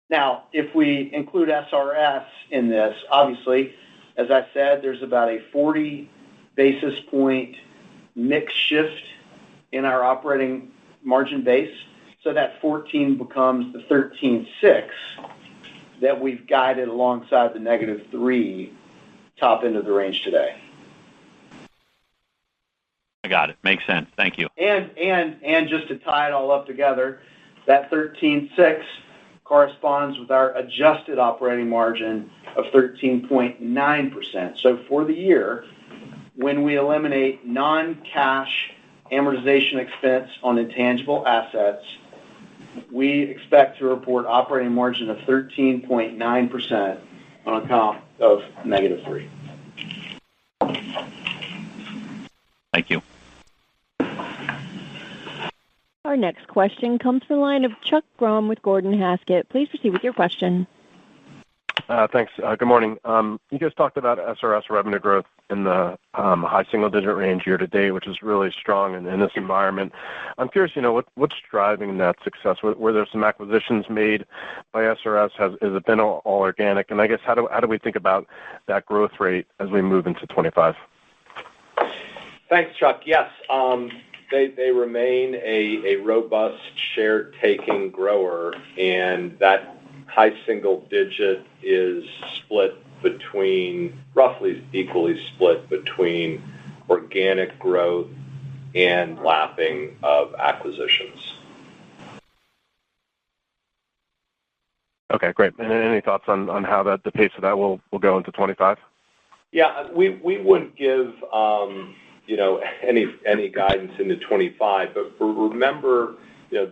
Now, if we include SRS in this, obviously, as I said, there's about a 40 basis point mix shift in our operating margin base. So that 14 becomes the 13.6 that we've guided alongside the -3 top end of the range today. I got it. Makes sense. Thank you. And just to tie it all up together, that 13.6 corresponds with our adjusted operating margin of 13.9%. So for the year, when we eliminate non-cash amortization expense on intangible assets, we expect to report operating margin of 13.9% on a comp of -3. Thank you. Our next question comes from the line of Chuck Grom with Gordon Haskett. Please proceed with your question. Thanks. Good morning. You guys talked about SRS revenue growth in the high single-digit range year to date, which is really strong in this environment. I'm curious, what's driving that success? Were there some acquisitions made by SRS? Has it been all organic? And I guess how do we think about that growth rate as we move into 25? Thanks, Chuck. Yes, they remain a robust share-taking grower, and that high single digit is roughly equally split between organic growth and lapping of acquisitions. Okay, great. And any thoughts on how the pace of that will go into 25? Yeah, we wouldn't give any guidance into 25, but remember,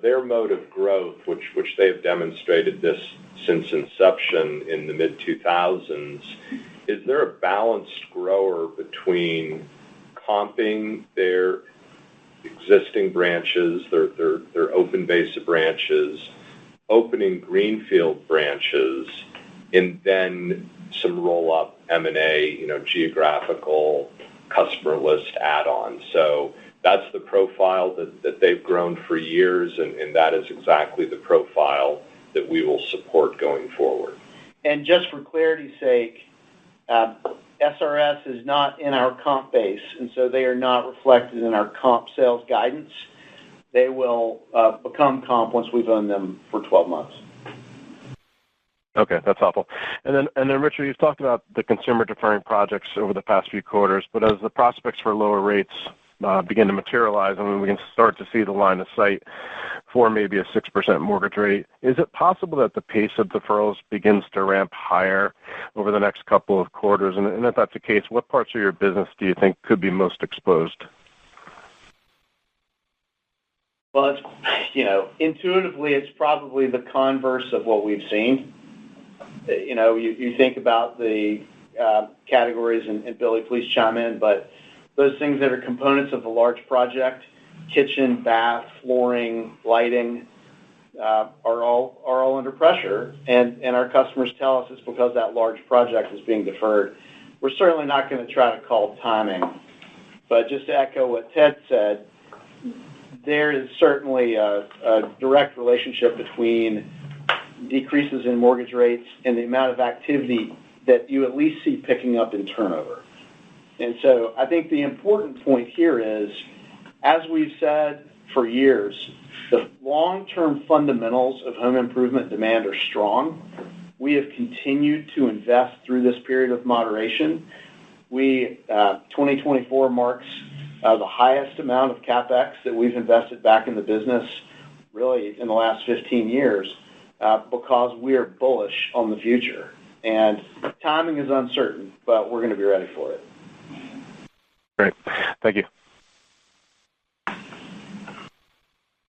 their mode of growth, which they have demonstrated this since inception in the mid-2000s, is they're a balanced grower between comping their existing branches, their open base of branches, opening greenfield branches, and then some roll-up M&A, geographical customer list add-ons. So that's the profile that they've grown for years, and that is exactly the profile that we will support going forward. And just for clarity's sake, SRS is not in our comp base, and so they are not reflected in our comp sales guidance. They will become comp once we've owned them for 12 months. Okay, that's helpful. And then, Richard, you've talked about the consumer deferring projects over the past few quarters, but as the prospects for lower rates begin to materialize, and we can start to see the line of sight for maybe a 6% mortgage rate, is it possible that the pace of deferrals begins to ramp higher over the next couple of quarters? And if that's the case, what parts of your business do you think could be most exposed? Well, intuitively, it's probably the converse of what we've seen. You think about the categories, and Billy, please chime in, but those things that are components of a large project, kitchen, bath, flooring, lighting, are all under pressure, and our customers tell us it's because that large project is being deferred. We're certainly not going to try to call timing, but just to echo what Ted said, there is certainly a direct relationship between decreases in mortgage rates and the amount of activity that you at least see picking up in turnover. And so I think the important point here is, as we've said for years, the long-term fundamentals of home improvement demand are strong. We have continued to invest through this period of moderation. 2024 marks the highest amount of CapEx that we've invested back in the business really in the last 15 years because we are bullish on the future. And timing is uncertain, but we're going to be ready for it. Great. Thank you.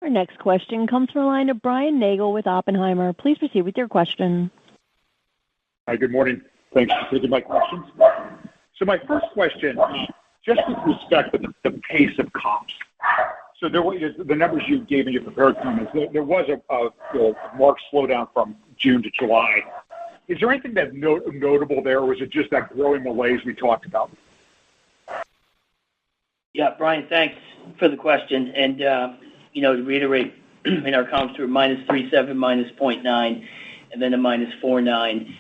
Our next question comes from the line of Brian Nagel with Oppenheimer. Please proceed with your question. Hi, good morning. Thanks for taking my questions. So my first question, just with respect to the pace of comps. So there was the numbers you gave in your prepared comments. There was a marked slowdown from June to July. Is there anything that's notable there, or was it just that growing malaise we talked about? Yeah, Brian, thanks for the question. And, to reiterate, in our comps were -3.7, -0.9, and then a -4.9.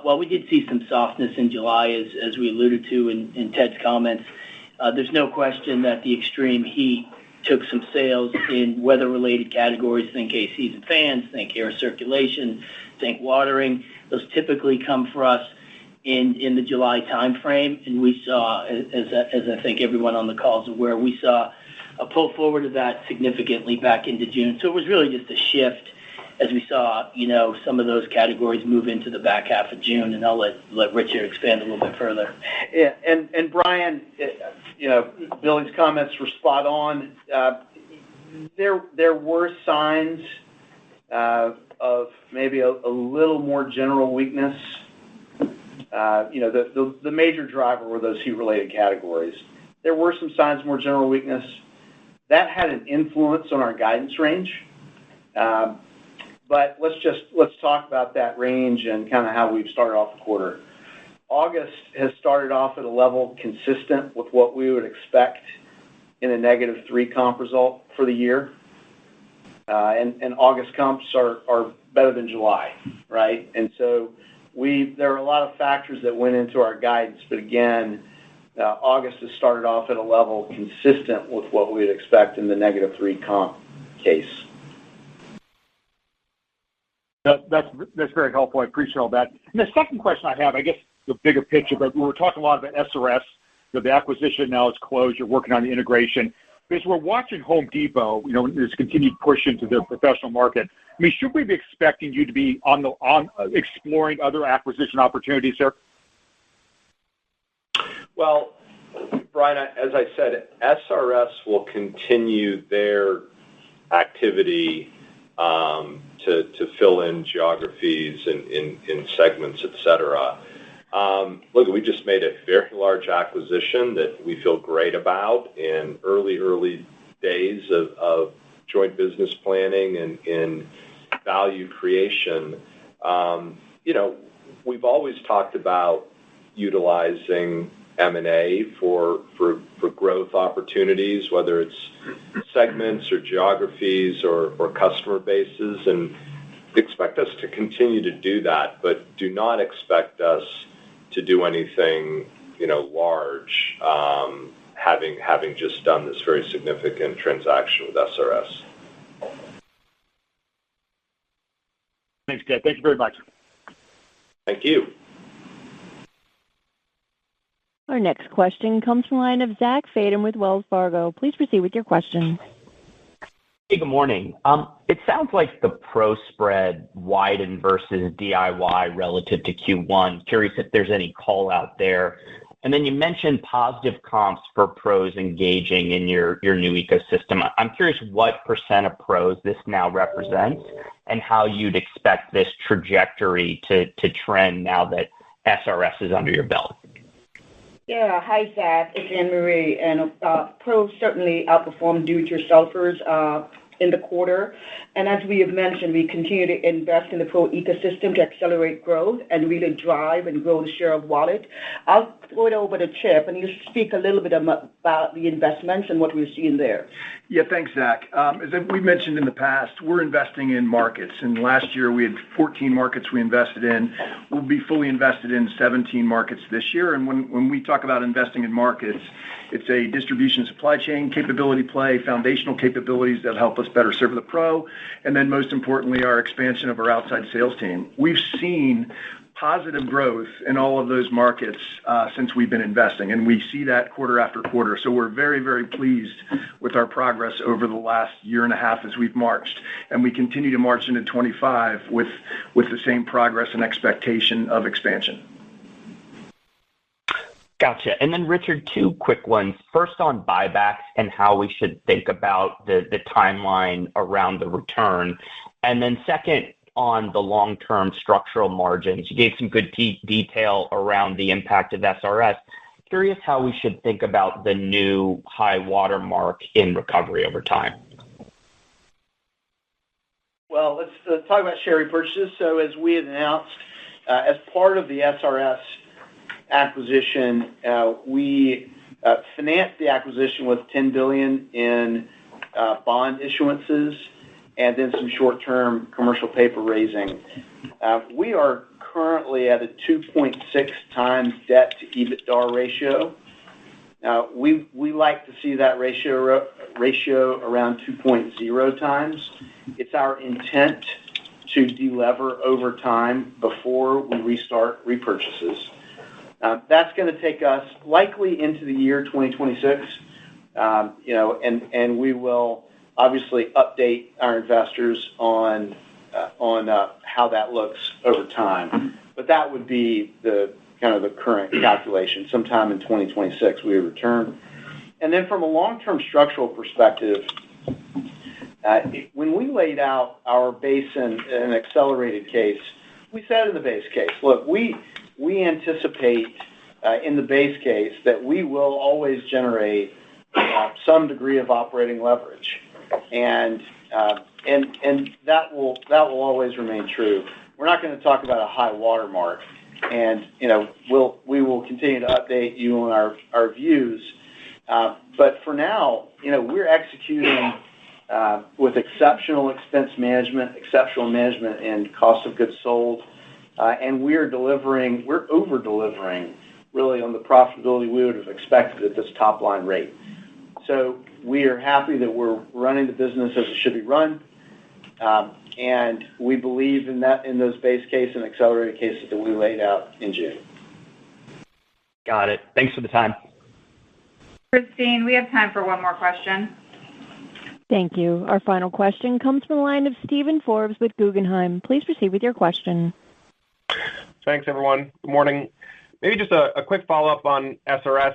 While we did see some softness in July, as we alluded to in Ted's comments, there's no question that the extreme heat took some sales in weather-related categories. Think ACs and fans, think air circulation, think watering. Those typically come for us in the July timeframe, and we saw, as I think everyone on the call is aware, we saw a pull forward of that significantly back into June. So it was really just a shift as we saw, some of those categories move into the back half of June, and I'll let Richard expand a little bit further. Yeah, and Brian, Billy's comments were spot on. There were signs of maybe a little more general weakness. The major driver were those heat-related categories. There were some signs of more general weakness. That had an influence on our guidance range. But let's talk about that range and kind of how we've started off the quarter. August has started off at a level consistent with what we would expect in a -3 comp result for the year. And August comps are better than July, right? And so there are a lot of factors that went into our guidance, but again, August has started off at a level consistent with what we'd expect in the -3 comp case. That's very helpful. I appreciate all that. And the second question I have, I guess the bigger picture, but we were talking a lot about SRS. The acquisition now is closed. You're working on the integration. But as we're watching Home Depot, this continued push into the professional market. I mean, should we be expecting you to be on exploring other acquisition opportunities here? Well, Brian, as I said, SRS will continue their activity to fill in geographies and in segments, et cetera. Look, we just made a very large acquisition that we feel great about in early days of joint business planning and in value creation. We've always talked about utilizing M&A for growth opportunities, whether it's segments or geographies or customer bases, and expect us to continue to do that, but do not expect us to do anything, large, having just done this very significant transaction with SRS. Thanks, Ted. Thank you very much. Thank you. Our next question comes from the line of Zach Fadem with Wells Fargo. Please proceed with your question. Hey, good morning. It sounds like the pro spread widened versus DIY relative to Q1. Curious if there's any call out there. And then you mentioned positive comps for pros engaging in your new ecosystem. I'm curious what % of pros this now represents and how you'd expect this trajectory to trend now that SRS is under your belt. Yeah, hi, Zach. It's Anne Marie. And pros certainly outperformed do-it-yourselfers in the quarter. And as we have mentioned, we continue to invest in the pro ecosystem to accelerate growth and really drive and grow the share of wallet. I'll throw it over to Chip, and he'll speak a little bit about the investments and what we're seeing there. Yeah, thanks, Zach. As we've mentioned in the past, we're investing in markets. And last year, we had 14 markets we invested in. We'll be fully invested in 17 markets this year. And when we talk about investing in markets, it's a distribution supply chain capability play, foundational capabilities that help us better serve the pro, and then most importantly, our expansion of our outside sales team. We've seen positive growth in all of those markets since we've been investing, and we see that quarter after quarter. So we're very, very pleased with our progress over the last year and a half as we've marched, and we continue to march into 25 with the same progress and expectation of expansion. Gotcha. And then, Richard, two quick ones. First on buybacks and how we should think about the timeline around the return. And then second, on the long-term structural margins. You gave some good detail around the impact of SRS. Curious how we should think about the new high water mark in recovery over time. Well, let's talk about share repurchases. So as we had announced, as part of the SRS acquisition, we financed the acquisition with $10 billion in bond issuances and then some short-term commercial paper raising. We are currently at a 2.6 times debt to EBITDA ratio. We like to see that ratio around 2.0 times. It's our intent to delever over time before we restart repurchases. That's going to take us likely into the year 2026, and we will obviously update our investors on how that looks over time. But that would be the current calculation. Sometime in 2026 we return. And then from a long-term structural perspective, when we laid out our base and accelerated case, we said in the base case, look, we anticipate in the base case that we will always generate some degree of operating leverage, and that will always remain true. We're not going to talk about a high water mark, and we will continue to update you on our views. But for now, we're executing with exceptional expense management, exceptional management in cost of goods sold, and we're over-delivering really on the profitability we would have expected at this top line rate. So we are happy that we're running the business as it should be run, and we believe in those base case and accelerated cases that we laid out in June. Got it. Thanks for the time. Christine, we have time for one more question. Thank you. Our final question comes from the line of Steven Forbes with Guggenheim. Please proceed with your question. Thanks, everyone. Good morning. Maybe just a quick follow-up on SRS.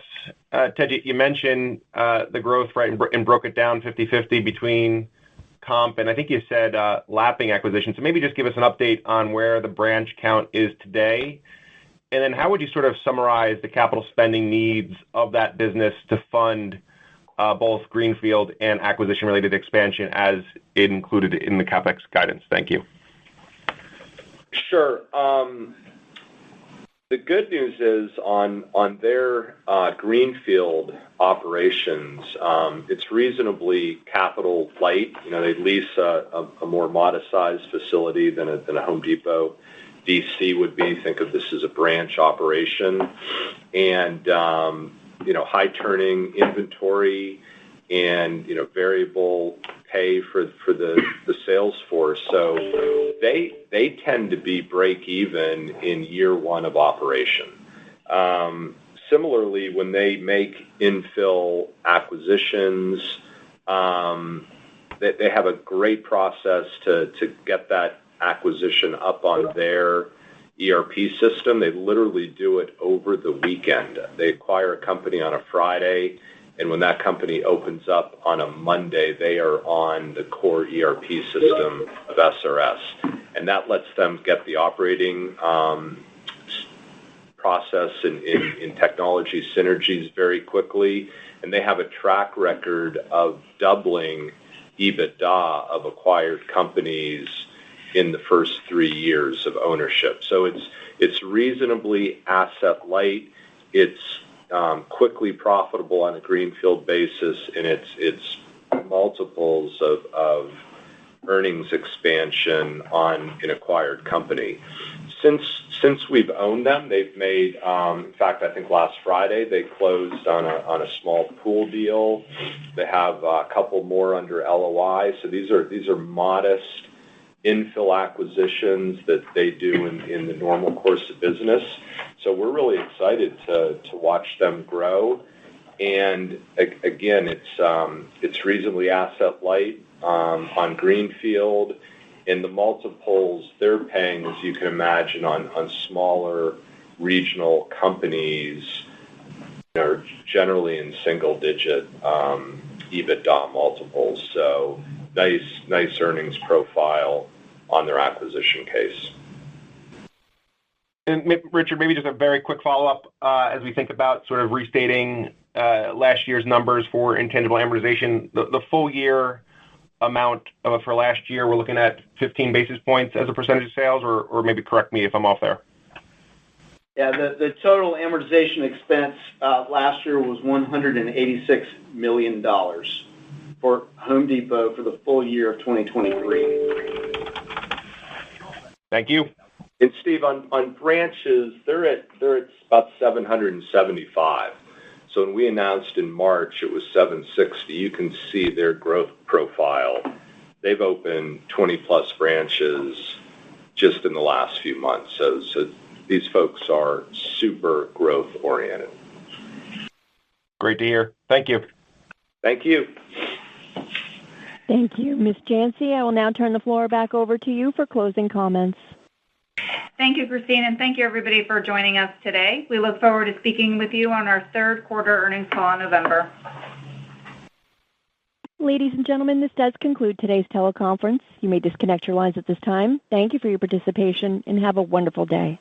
Ted, you mentioned the growth rate and broke it down 50-50 between comp, and I think you said lapping acquisition. So maybe just give us an update on where the branch count is today. And then how would you sort of summarize the capital spending needs of that business to fund both greenfield and acquisition-related expansion as included in the CapEx guidance? Thank you. Sure. The good news is on their greenfield operations, it's reasonably capital light. They lease a more modest-sized facility than a Home Depot DC would be. Think of this as a branch operation, and high turning inventory and variable pay for the sales force. So they tend to be break even in year one of operation. Similarly, when they make infill acquisitions, they have a great process to get that acquisition up on their ERP system. They literally do it over the weekend. They acquire a company on a Friday, and when that company opens up on a Monday, they are on the core ERP system of SRS. And that lets them get the operating process in technology synergies very quickly. And they have a track record of doubling EBITDA of acquired companies in the first 3 years of ownership. So it's reasonably asset light. It's quickly profitable on a greenfield basis, and it's multiples of earnings expansion on an acquired company. Since we've owned them, they've made, in fact, I think last Friday they closed on a small pool deal. They have a couple more under LOI. So these are modest infill acquisitions that they do in the normal course of business. So we're really excited to watch them grow. And again, it's reasonably asset light on greenfield, and the multiples they're paying, as you can imagine, on smaller regional companies are generally in single-digit EBITDA multiples. So nice earnings profile on their acquisition case. Richard, maybe just a very quick follow-up as we think about sort of restating last year's numbers for intangible amortization. The full year amount for last year, we're looking at 15 basis points as a percentage of sales, or maybe correct me if I'm off there. Yeah, the total amortization expense last year was $186 million for Home Depot for the full year of 2023. Thank you. And Steve, on branches, they're at about 775. So when we announced in March it was 760, you can see their growth profile. They've opened 20-plus branches just in the last few months. So these folks are super growth-oriented. Great to hear. Thank you. Thank you. Thank you. Ms. Jancy, I will now turn the floor back over to you for closing comments. Thank you, Christine, and thank you, everybody, for joining us today. We look forward to speaking with you on our third quarter earnings call in November. Ladies and gentlemen, this does conclude today's teleconference. You may disconnect your lines at this time. Thank you for your participation, and have a wonderful day.